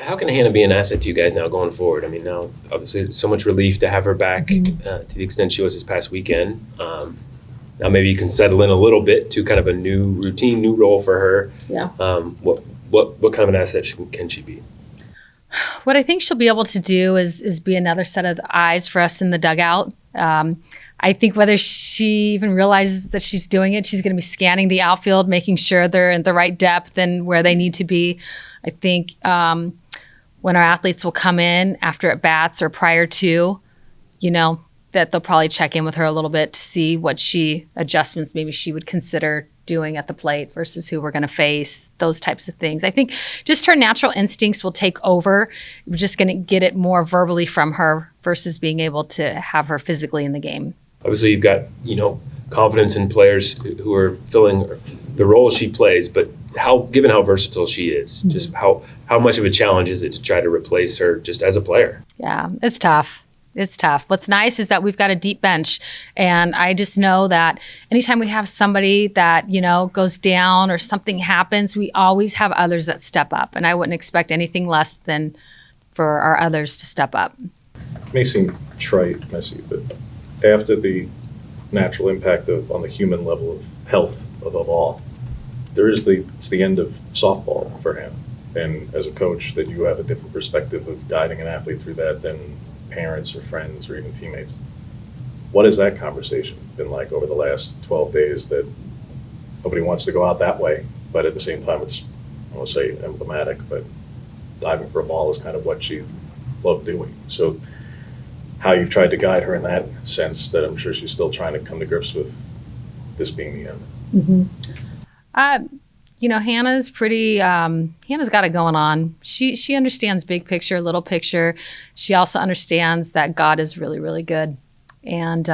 How can Hanna be an asset to you guys now going forward? I mean, now obviously so much relief to have her back to the extent she was this past weekend. Now maybe you can settle in a little bit to kind of a new routine, new role for her. Yeah. What kind of an asset can she be? What I think she'll be able to do is be another set of eyes for us in the dugout. I think whether she even realizes that she's doing it, she's going to be scanning the outfield, making sure they're in the right depth and where they need to be. I think when our athletes will come in after at bats or prior to, that they'll probably check in with her a little bit to see what adjustments maybe she would consider doing at the plate versus who we're going to face, those types of things. I think just her natural instincts will take over. We're just going to get it more verbally from her versus being able to have her physically in the game. Obviously, you've got, confidence in players who are filling the role she plays, but given how versatile she is, just how much of a challenge is it to try to replace her just as a player? Yeah, it's tough. It's tough. What's nice is that we've got a deep bench. And I just know that anytime we have somebody that, goes down or something happens, we always have others that step up. And I wouldn't expect anything less than for our others to step up. It may seem trite, messy, but after the natural impact on the human level of health above all, it's the end of softball for him. And as a coach, that you have a different perspective of guiding an athlete through that than parents or friends or even teammates. What has that conversation been like over the last 12 days that nobody wants to go out that way, but at the same time it's, I won't say emblematic, but diving for a ball is kind of what she loved doing. So how you've tried to guide her in that sense that I'm sure she's still trying to come to grips with this being the end. Hannah's Hannah's got it going on. She understands big picture, little picture. She also understands that God is really, really good. And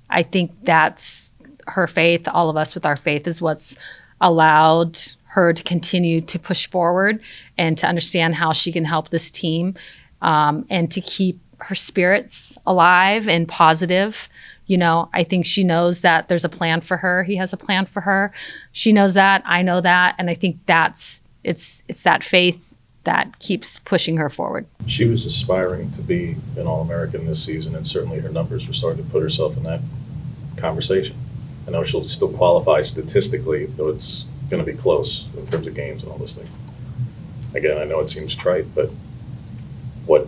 I think that's her faith. All of us with our faith is what's allowed her to continue to push forward and to understand how she can help this team and to keep her spirits alive and positive. I think she knows that there's a plan for her. He has a plan for her. She knows that. I know that. And I think it's that faith that keeps pushing her forward. She was aspiring to be an All-American this season, and certainly her numbers were starting to put herself in that conversation. I know she'll still qualify statistically, though it's going to be close in terms of games and all those things. Again, I know it seems trite, but what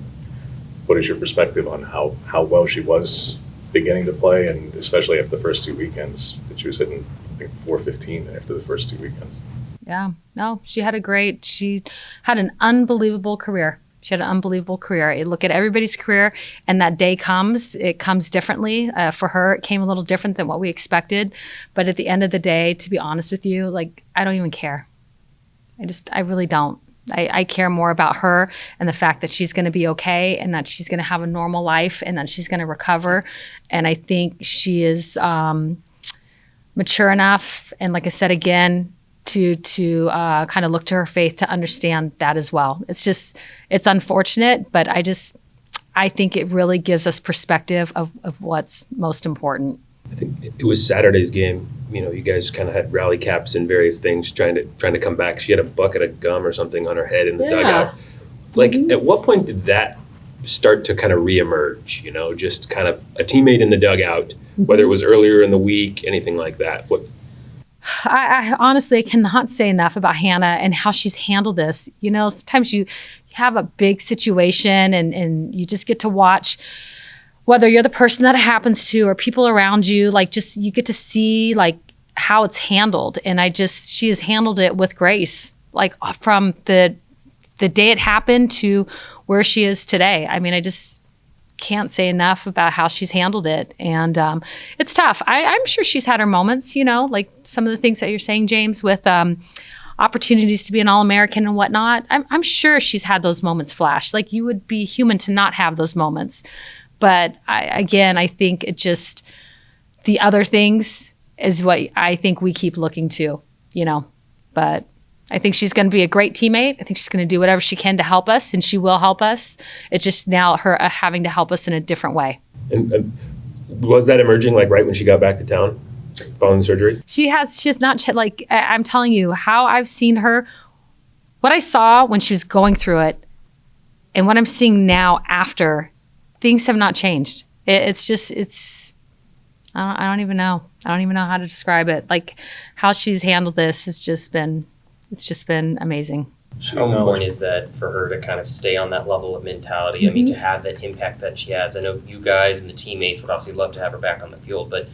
is your perspective on how well she was beginning to play, and especially after the first two weekends that she was hitting, I think, .415 after the first two weekends? Yeah, no, she had an unbelievable career. I look at everybody's career, and that day it comes differently. For her, it came a little different than what we expected. But at the end of the day, to be honest with you, I don't even care. I really don't. I care more about her and the fact that she's going to be okay and that she's going to have a normal life and that she's going to recover. And I think she is mature enough, and like I said again, to kind of look to her faith to understand that as well. It's unfortunate, but I think it really gives us perspective of what's most important. I think it was Saturday's game. You guys kind of had rally caps and various things trying to come back. She had a bucket of gum or something on her head in the dugout. At what point did that start to kind of reemerge? Just kind of a teammate in the dugout, whether it was earlier in the week, anything like that. I honestly cannot say enough about Hanna and how she's handled this. Sometimes you have a big situation and you just get to watch, whether you're the person that it happens to or people around you, you get to see how it's handled. And she has handled it with grace, from the day it happened to where she is today. I mean, I just can't say enough about how she's handled it. And it's tough. I'm sure she's had her moments, like some of the things that you're saying, James, with opportunities to be an All-American and whatnot. I'm sure she's had those moments flash. You would be human to not have those moments. But I think it just, the other things is what I think we keep looking to, But I think she's going to be a great teammate. I think she's going to do whatever she can to help us, and she will help us. It's just now her having to help us in a different way. And was that emerging right when she got back to town following the surgery? She has not, I'm telling you, how I've seen her what I saw when she was going through it and what I'm seeing now after, things have not changed. I don't even know. I don't even know how to describe it. Like how she's handled this has just been amazing. How important is that for her to kind of stay on that level of mentality? Mm-hmm. I mean, to have that impact that she has. I know you guys and the teammates would obviously love to have her back on the field, but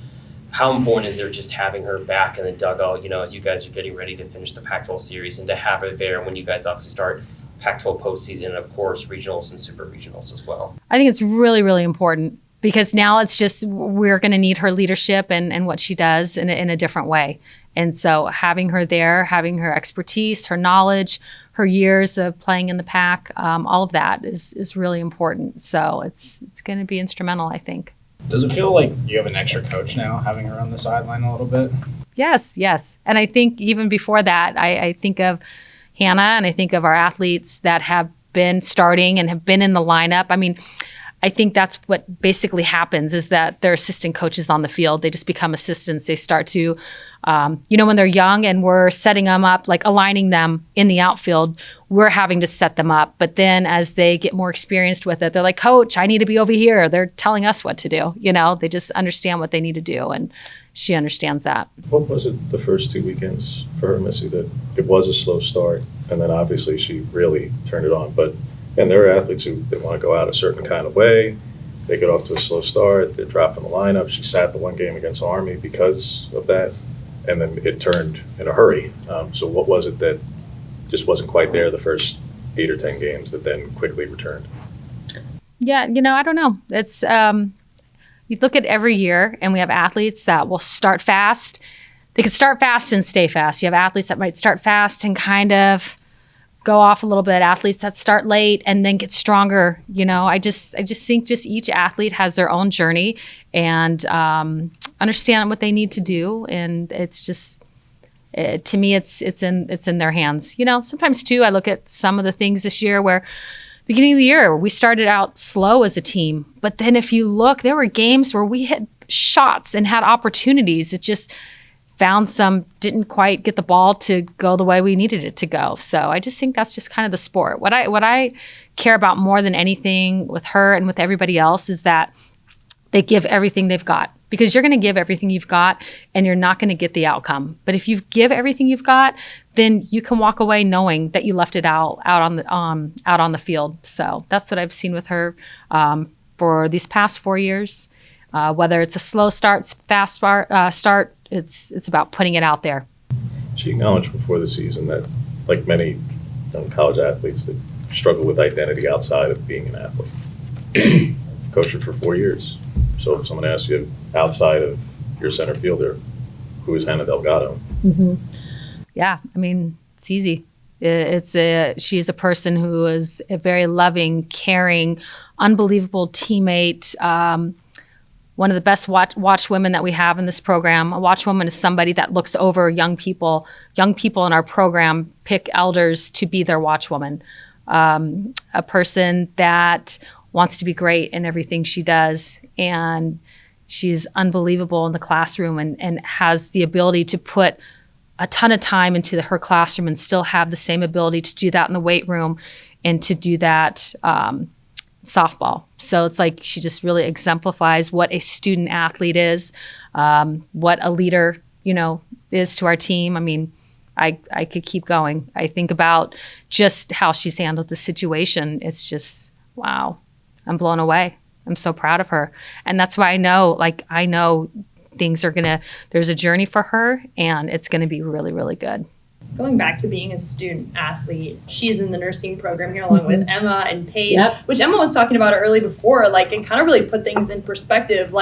how important is there just having her back in the dugout, as you guys are getting ready to finish the Pac-12 series, and to have her there when you guys obviously start Pac-12 postseason and, of course, regionals and super regionals as well? I think it's really, really important because now it's just we're going to need her leadership and what she does in a different way. And so having her there, having her expertise, her knowledge, her years of playing in the Pac, all of that is really important. So it's going to be instrumental, I think. Does it feel like you have an extra coach now, having her on the sideline a little bit? Yes. And I think even before that, I think of Hanna and I think of our athletes that have been starting and have been in the lineup. I mean, I think that's what basically happens is that they're assistant coaches on the field. They just become assistants. They start to, when they're young and we're setting them up, like aligning them in the outfield, we're having to set them up. But then as they get more experienced with it, they're like, Coach, I need to be over here. They're telling us what to do. They just understand what they need to do. And she understands that. What was it the first 2 weekends for her, Missy, that it was a slow start? And then obviously she really turned it on. But and there are athletes who they want to go out a certain kind of way. They get off to a slow start. They're dropping the lineup. She sat the one game against Army because of that. And then it turned in a hurry. So what was it that just wasn't quite there the first 8 or 10 games that then quickly returned? Yeah, I don't know. It's you look at every year and we have athletes that will start fast. They could start fast and stay fast. You have athletes that might start fast and kind of go off a little bit, athletes that start late and then get stronger. I just think just each athlete has their own journey and understand what they need to do. And it's just, to me, it's in their hands. Sometimes too, I look at some of the things this year where beginning of the year, we started out slow as a team. But then if you look, there were games where we hit shots and had opportunities. It just didn't quite get the ball to go the way we needed it to go. So I just think that's just kind of the sport. What I care about more than anything with her and with everybody else is that they give everything they've got, because you're going to give everything you've got and you're not going to get the outcome. But if you give everything you've got, then you can walk away knowing that you left it out on the field. So that's what I've seen with her for these past 4 years. Whether it's a slow start, fast start, it's about putting it out there. She acknowledged before the season that, like many young college athletes, that struggle with identity outside of being an athlete. Coached her for 4 years. So if someone asks you outside of your center fielder, who is Hanna Delgado? Mm-hmm. Yeah, I mean, it's easy. She is a person who is a very loving, caring, unbelievable teammate. One of the best watch women that we have in this program. A watch woman is somebody that looks over young people. Young people in our program pick elders to be their watch woman. A person that wants to be great in everything she does. And she's unbelievable in the classroom and has the ability to put a ton of time into her classroom and still have the same ability to do that in the weight room and to do that softball. So it's like she just really exemplifies what a student athlete is, what a leader, is to our team. I mean, I could keep going. I think about just how she's handled the situation. It's just, wow, I'm blown away. I'm so proud of her. And that's why I know things are there's a journey for her and it's going to be really, really good. Going back to being a student athlete, she's in the nursing program here along with Emma and Paige, which Emma was talking about early before, and kind of really put things in perspective.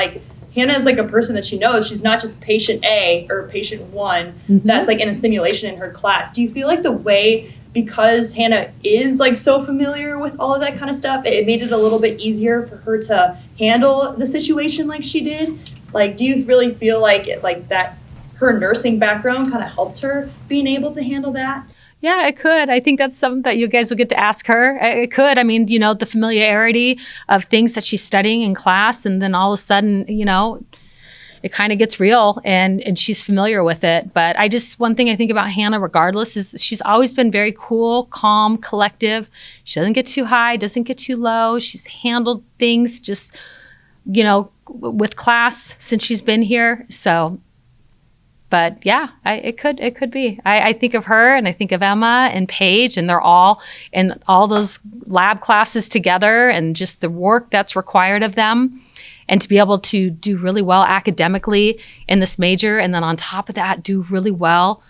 Hanna is a person that she knows. She's not just patient A or patient one that's in a simulation in her class. Do you feel like the way, because Hanna is so familiar with all of that kind of stuff, it made it a little bit easier for her to handle the situation like she did? Do you really feel that her nursing background kind of helped her being able to handle that? Yeah, it could. I think that's something that you guys will get to ask her. It could. I mean, the familiarity of things that she's studying in class, and then all of a sudden, it kind of gets real, and she's familiar with it. But one thing I think about Hanna regardless is she's always been very cool, calm, collective. She doesn't get too high, doesn't get too low. She's handled things just, with class since she's been here. So, but yeah, it could be. I think of her and I think of Emma and Paige, and they're all in all those lab classes together, and just the work that's required of them. And to be able to do really well academically in this major, and then on top of that, do really well,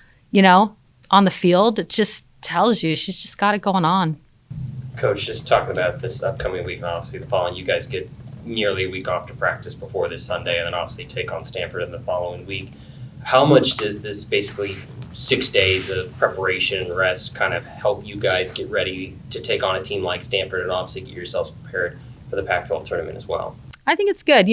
on the field, it just tells you she's just got it going on. Coach, just talking about this upcoming week, and obviously the following, you guys get nearly a week off to practice before this Sunday, and then obviously take on Stanford in the following week. How much does this basically 6 days of preparation and rest kind of help you guys get ready to take on a team like Stanford, and obviously get yourselves prepared for the Pac-12 tournament as well? I think it's good.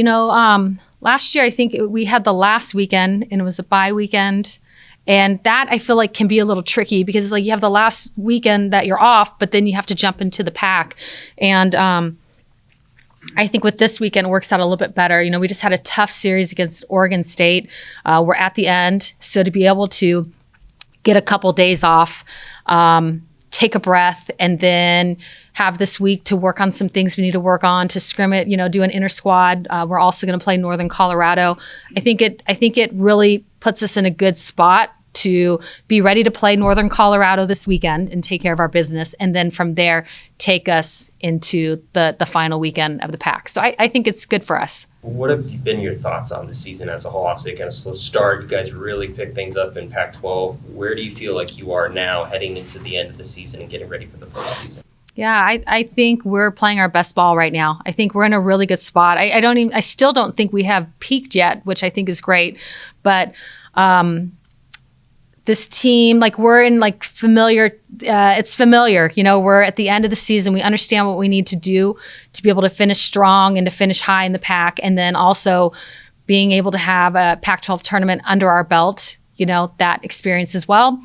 Last year, I think we had the last weekend, and it was a bye weekend. And that I feel like can be a little tricky, because it's like you have the last weekend that you're off, but then you have to jump into the pack. And I think with this weekend, it works out a little bit better. We just had a tough series against Oregon State. We're at the end. So to be able to get a couple days off, take a breath, and then have this week to work on some things we need to work on, to scrim it, do an inter squad. We're also going to play Northern Colorado. I think it really puts us in a good spot to be ready to play Northern Colorado this weekend and take care of our business, and then from there take us into the final weekend of the pack. So I think it's good for us. What have been your thoughts on the season as a whole? Obviously, kind of slow start. You guys really picked things up in Pac-12. Where do you feel like you are now heading into the end of the season and getting ready for the postseason? Yeah, I think we're playing our best ball right now. I think we're in a really good spot. I still don't think we have peaked yet, which I think is great. But this team, we're in familiar, it's familiar. We're at the end of the season. We understand what we need to do to be able to finish strong and to finish high in the pack. And then also being able to have a Pac-12 tournament under our belt, that experience as well.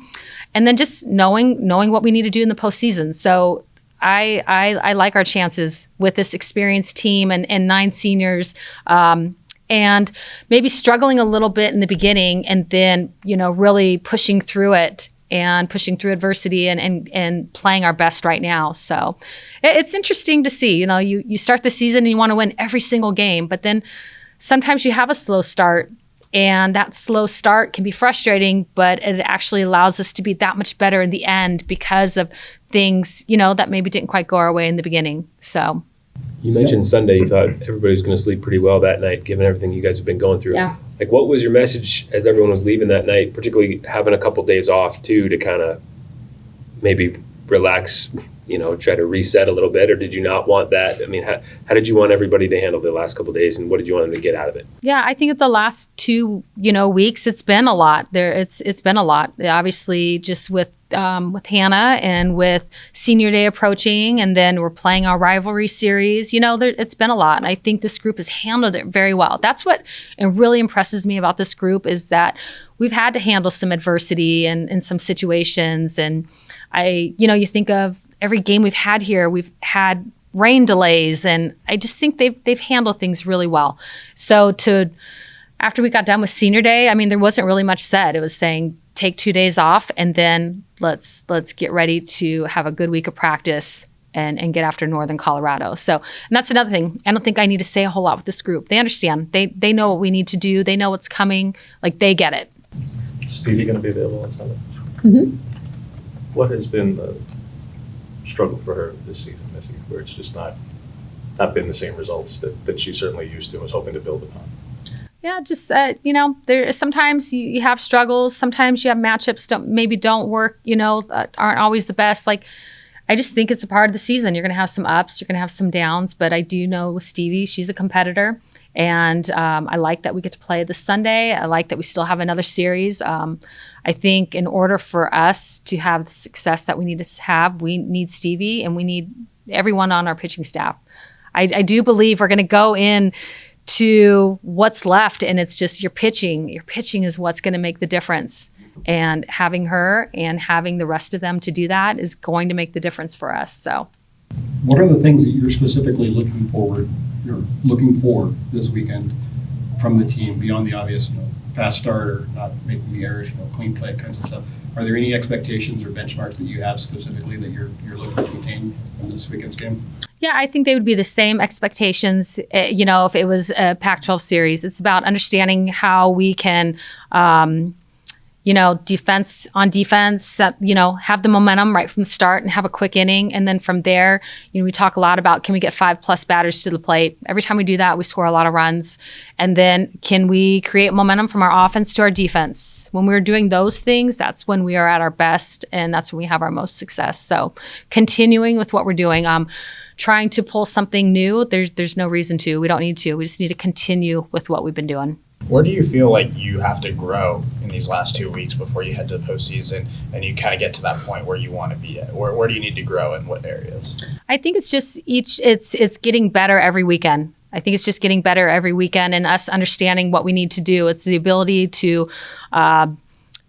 And then just knowing what we need to do in the postseason. So I like our chances with this experienced team and 9 seniors, and maybe struggling a little bit in the beginning, and then, really pushing through it and pushing through adversity and playing our best right now. So it's interesting to see. You start the season and you want to win every single game, but then sometimes you have a slow start, and that slow start can be frustrating, but it actually allows us to be that much better in the end because of things, that maybe didn't quite go our way in the beginning. So. You mentioned Sunday, you thought everybody was going to sleep pretty well that night, given everything you guys have been going through. Yeah. What was your message as everyone was leaving that night, particularly having a couple days off too, to kind of maybe relax, try to reset a little bit, or did you not want that? I mean, how did you want everybody to handle the last couple of days, and what did you want them to get out of it? Yeah, I think at the last 2, weeks, it's been a lot. It's been a lot. Obviously, just with Hanna and with senior day approaching, and then we're playing our rivalry series. It's been a lot, and I think this group has handled it very well. That's what it really impresses me about this group, is that we've had to handle some adversity in some situations. And you think of every game we've had here, we've had rain delays, and I just think they've handled things really well. So after we got done with senior day, I mean, there wasn't really much said. It was saying, take 2 days off, and then let's get ready to have a good week of practice and get after Northern Colorado. So, and that's another thing. I don't think I need to say a whole lot with this group. They understand. They know what we need to do. They know what's coming. They get it. Stevie going to be available on Sunday? Mm-hmm. What has been the struggle for her this season, Missy, where it's just not been the same results that she's certainly used to and was hoping to build upon? Yeah, just there sometimes you have struggles. Sometimes you have matchups don't work. Aren't always the best. I just think it's a part of the season. You're going to have some ups. You're going to have some downs. But I do know with Stevie, she's a competitor, and I like that we get to play this Sunday. I like that we still have another series. I think in order for us to have the success that we need to have, we need Stevie, and we need everyone on our pitching staff. I do believe we're going to go in to what's left, and it's just your pitching. Your pitching is what's going to make the difference, and having her and having the rest of them to do that is going to make the difference for us. So, what are the things that you're specifically looking for this weekend from the team beyond the obvious, fast start or not making the errors, clean play kinds of stuff? Are there any expectations or benchmarks that you have specifically that you're looking to attain in this weekend's game? Yeah, I think they would be the same expectations, if it was a Pac-12 series. It's about understanding how we can, defense, have the momentum right from the start and have a quick inning. And then from there, we talk a lot about, can we get 5+ batters to the plate? Every time we do that, we score a lot of runs. And then can we create momentum from our offense to our defense? When we're doing those things, that's when we are at our best, and that's when we have our most success. So continuing with what we're doing, trying to pull something new, there's no reason to. We don't need to. We just need to continue with what we've been doing. Where do you feel like you have to grow in these last 2 weeks before you head to the postseason and you kind of get to that point where you want to be at? Where do you need to grow in what areas? I think it's just it's getting better every weekend. I think it's just getting better every weekend and us understanding what we need to do. It's the ability to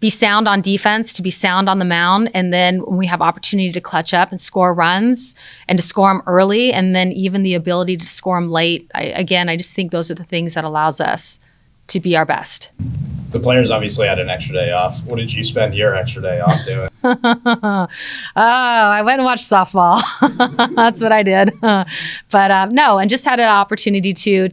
be sound on defense, to be sound on the mound, and then when we have opportunity to clutch up and score runs and to score them early, and then even the ability to score them late. I just think those are the things that allows us to be our best. The players obviously had an extra day off. What did you spend your extra day off doing? I went and watched softball. That's what I did. But no, and just had an opportunity to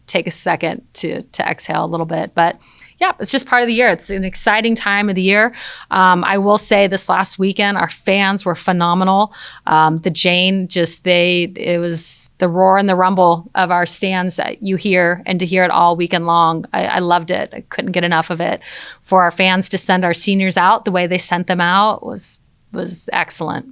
take a second to exhale a little bit. But yeah, it's just part of the year. It's an exciting time of the year. I will say this last weekend, our fans were phenomenal. The Jane, it was the roar and the rumble of our stands that you hear, and to hear it all weekend long. I loved it. I couldn't get enough of it. For our fans to send our seniors out the way they sent them out was excellent.